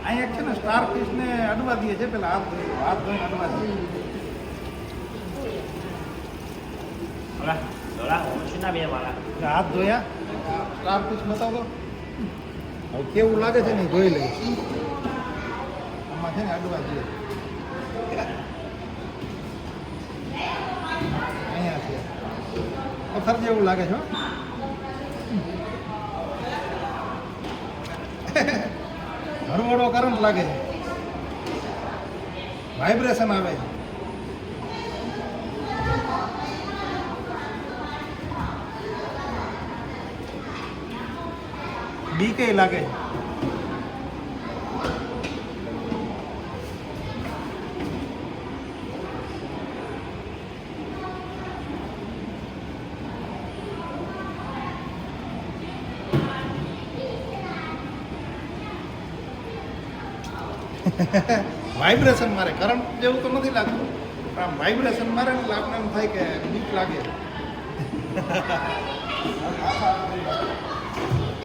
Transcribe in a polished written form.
અહીંયા એક છે ને સ્ટાર ફિશને અડવા દે છે પેલા હાથ ધોઈને અડવા દે. હાથ ધોયા સ્ટાર ફિશ બતાવો તો હવે કેવું લાગે છે ને એ જોઈ લઈશ. આમાં છે ને અડવા દે અહીંયા છે પથ્થર જેવું લાગે છે. હરવડો કરંટ લાગે છે, વાઇબ્રેશન આવે છે. બીકે લાગે છે. વાઇબ્રેશન મારે, કરંટ જેવું તો નથી લાગતું, પણ આમ વાઇબ્રેશન મારે ને આપને એમ થાય કે બીક લાગે.